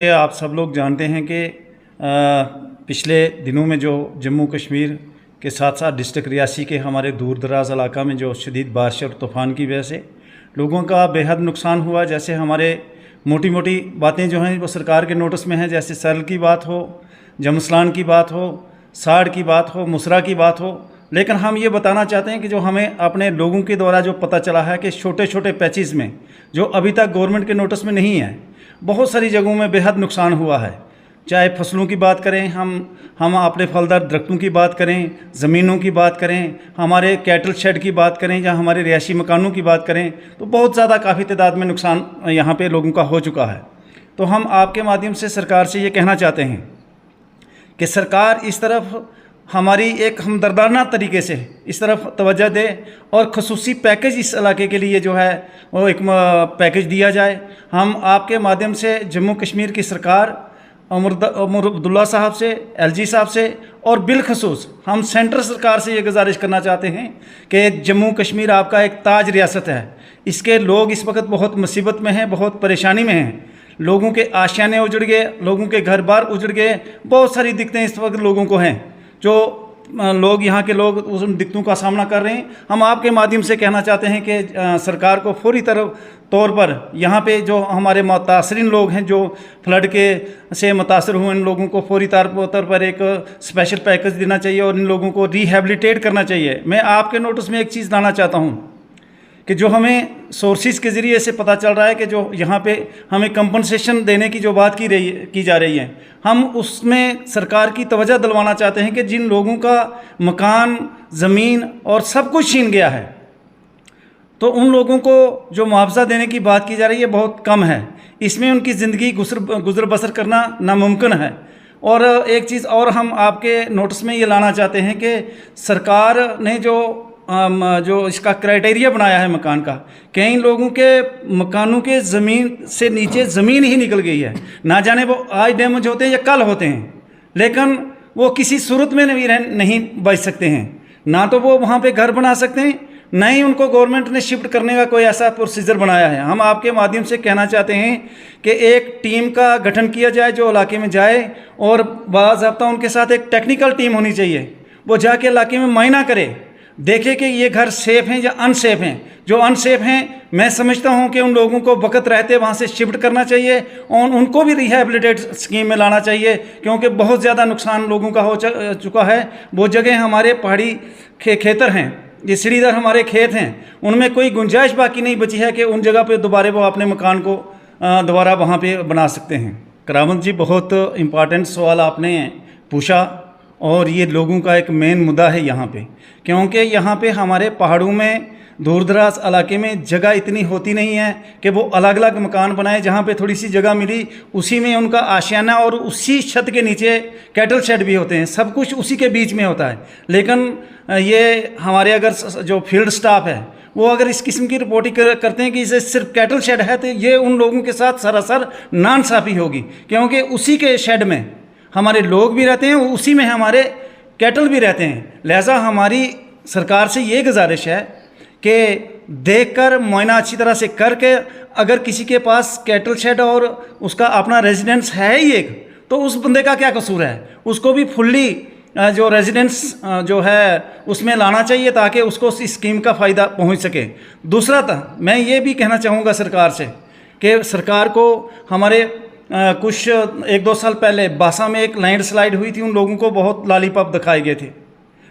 आप सब लोग जानते हैं कि पिछले दिनों में जो जम्मू कश्मीर के साथ साथ डिस्ट्रिक्ट रियासी के हमारे दूर दराज इलाका में जो शदीद बारिश और तूफ़ान की वजह से लोगों का बेहद नुकसान हुआ। जैसे हमारे मोटी मोटी बातें जो हैं वो सरकार के नोटिस में हैं, जैसे सरल की बात हो, जमसलान की बात हो, साड़ की बात हो, मुसरा की बात हो। लेकिन हम ये बताना चाहते हैं कि जो हमें अपने लोगों के द्वारा जो पता चला है कि छोटे छोटे पैचेस में जो अभी तक गवर्नमेंट के नोटिस में नहीं है, बहुत सारी जगहों में बेहद नुकसान हुआ है। चाहे फसलों की बात करें, हम अपने फलदार दरख्तों की बात करें, ज़मीनों की बात करें, हमारे कैटल शेड की बात करें या हमारे रिहायशी मकानों की बात करें, तो बहुत ज़्यादा काफ़ी तादाद में नुकसान यहाँ पे लोगों का हो चुका है। तो हम आपके माध्यम से सरकार से ये कहना चाहते हैं कि सरकार इस तरफ हमारी एक हमदर्दाना तरीके से इस तरफ तवज्जो दे और खसूसी पैकेज इस इलाके के लिए जो है वो एक पैकेज दिया जाए। हम आपके माध्यम से जम्मू कश्मीर की सरकार, उमर अब्दुल्ला साहब से, एलजी साहब से और बिलखसूस हम सेंट्रल सरकार से ये गुजारिश करना चाहते हैं कि जम्मू कश्मीर आपका एक ताज रियासत है। इसके लोग इस वक्त बहुत मुसीबत में हैं, बहुत परेशानी में हैं। लोगों के आशियाने उजड़ गए, लोगों के घर बार उजड़ गए, बहुत सारी दिक्कतें इस वक्त लोगों को हैं। जो लोग यहाँ के लोग उन दिक्कतों का सामना कर रहे हैं, हम आपके माध्यम से कहना चाहते हैं कि सरकार को फौरी तौर पर यहाँ पे जो हमारे मुतासरीन लोग हैं, जो फ्लड के से मुतासर हुए, इन लोगों को फौरी तौर पर एक स्पेशल पैकेज देना चाहिए और इन लोगों को रिहेबिलिटेट करना चाहिए। मैं आपके नोटिस में एक चीज़ लाना चाहता हूँ कि जो हमें सोर्सेज के ज़रिए से पता चल रहा है कि जो यहाँ पे हमें कंपनसेशन देने की जो बात की जा रही है, हम उसमें सरकार की तवज्जो दिलवाना चाहते हैं कि जिन लोगों का मकान, ज़मीन और सब कुछ छीन गया है, तो उन लोगों को जो मुआवजा देने की बात की जा रही है बहुत कम है। इसमें उनकी ज़िंदगी गुजर बसर करना नामुमकिन है। और एक चीज़ और हम आपके नोटिस में ये लाना चाहते हैं कि सरकार ने जो इसका क्राइटेरिया बनाया है मकान का, कई लोगों के मकानों के ज़मीन से नीचे ज़मीन ही निकल गई है। ना जाने वो आज डैमेज होते हैं या कल होते हैं, लेकिन वो किसी सूरत में नहीं बच सकते हैं। ना तो वो वहाँ पे घर बना सकते हैं, ना ही उनको गवर्नमेंट ने शिफ्ट करने का कोई ऐसा प्रोसीजर बनाया है। हम आपके माध्यम से कहना चाहते हैं कि एक टीम का गठन किया जाए जो इलाके में जाए और बाज़ाब्ता उनके साथ एक टेक्निकल टीम होनी चाहिए। वो जाके इलाके में मुआयना करे, देखे कि ये घर सेफ़ हैं या अनसेफ हैं। जो अनसेफ हैं, मैं समझता हूं कि उन लोगों को वक्त रहते वहां से शिफ्ट करना चाहिए और उनको भी रिहेबिलिटेट स्कीम में लाना चाहिए, क्योंकि बहुत ज़्यादा नुकसान लोगों का हो चुका है। वो जगह हमारे पहाड़ी खेतर हैं, ये सीढ़ीदार हमारे खेत हैं, उनमें कोई गुंजाइश बाकी नहीं बची है कि उन जगह पे दोबारा वो अपने मकान को दोबारा वहाँ पे बना सकते हैं। करामत जी, बहुत इम्पॉर्टेंट सवाल आपने पूछा और ये लोगों का एक मेन मुद्दा है यहाँ पे, क्योंकि यहाँ पे हमारे पहाड़ों में दूर दराज इलाके में जगह इतनी होती नहीं है कि वो अलग अलग मकान बनाए। जहाँ पे थोड़ी सी जगह मिली उसी में उनका आशियाना और उसी छत के नीचे कैटल शेड भी होते हैं, सब कुछ उसी के बीच में होता है। लेकिन ये हमारे अगर जो फील्ड स्टाफ है वो अगर इस किस्म की रिपोर्टिंग करते हैं कि इसे सिर्फ कैटल शेड है, तो ये उन लोगों के साथ सरासर नाइंसाफ़ी होगी, क्योंकि उसी के शेड में हमारे लोग भी रहते हैं, उसी में हमारे कैटल भी रहते हैं। लिहाजा हमारी सरकार से ये गुजारिश है कि देखकर मुआयना अच्छी तरह से करके, अगर किसी के पास कैटल शेड और उसका अपना रेजिडेंस है ही एक, तो उस बंदे का क्या कसूर है, उसको भी फुल्ली जो रेजिडेंस जो है उसमें लाना चाहिए ताकि उसको इस स्कीम का फ़ायदा पहुंच सके। दूसरा मैं ये भी कहना चाहूँगा सरकार से कि सरकार को हमारे कुछ 1-2 साल पहले बासा में एक लैंडस्लाइड हुई थी, उन लोगों को बहुत लॉलीपॉप दिखाए गए थे।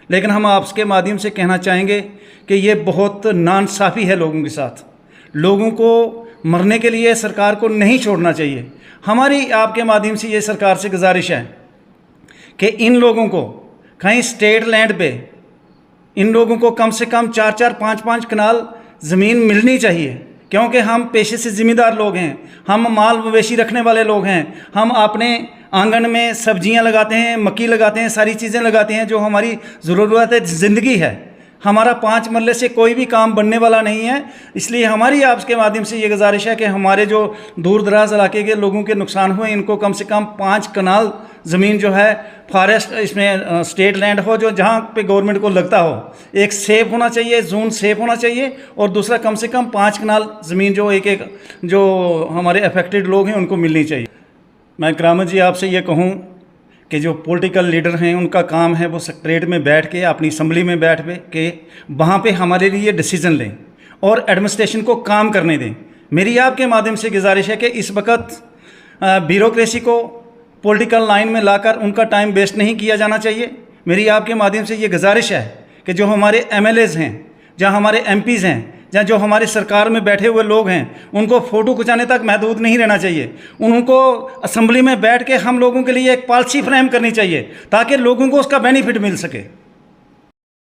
लेकिन हम आपके माध्यम से कहना चाहेंगे कि ये बहुत नाइंसाफ़ी है लोगों के साथ। लोगों को मरने के लिए सरकार को नहीं छोड़ना चाहिए। हमारी आपके माध्यम से ये सरकार से गुजारिश है कि इन लोगों को कहीं स्टेट लैंड पे इन लोगों को कम से कम 4-4, 5-5 कनाल ज़मीन मिलनी चाहिए, क्योंकि हम पेशे से ज़िम्मेदार लोग हैं, हम माल मवेशी रखने वाले लोग हैं। हम अपने आंगन में सब्जियां लगाते हैं, मक्की लगाते हैं, सारी चीज़ें लगाते हैं जो हमारी ज़रूरत है, ज़िंदगी है। हमारा 5 मरले से कोई भी काम बनने वाला नहीं है। इसलिए हमारी आपके माध्यम से ये गुजारिश है कि हमारे जो दूर दराज इलाके के लोगों के नुकसान हुए, इनको कम से कम 5 कनाल ज़मीन जो है फॉरेस्ट, इसमें स्टेट लैंड हो, जो जहाँ पे गवर्नमेंट को लगता हो, एक सेफ होना चाहिए, जोन सेफ होना चाहिए। और दूसरा कम से कम 5 कनाल ज़मीन जो एक जो हमारे अफेक्टेड लोग हैं उनको मिलनी चाहिए। मैं करामत जी आपसे ये कहूँ कि जो पॉलिटिकल लीडर हैं उनका काम है वो सेक्रेटरीट में बैठ के अपनी असम्बली में बैठ के वहाँ पे हमारे लिए डिसीजन लें और एडमिनिस्ट्रेशन को काम करने दें। मेरी आपके माध्यम से गुजारिश है कि इस वक्त ब्यूरोक्रेसी को पॉलिटिकल लाइन में लाकर उनका टाइम वेस्ट नहीं किया जाना चाहिए। मेरी आपके माध्यम से ये गुजारिश है कि जो हमारे MLAs हैं, जहाँ हमारे MPs हैं, जहाँ जो हमारे सरकार में बैठे हुए लोग हैं, उनको फ़ोटो खिंचाने तक महदूद नहीं रहना चाहिए। उनको असम्बली में बैठ के हम लोगों के लिए एक पॉलिसी फ्रेम करनी चाहिए ताकि लोगों को उसका बेनिफिट मिल सके।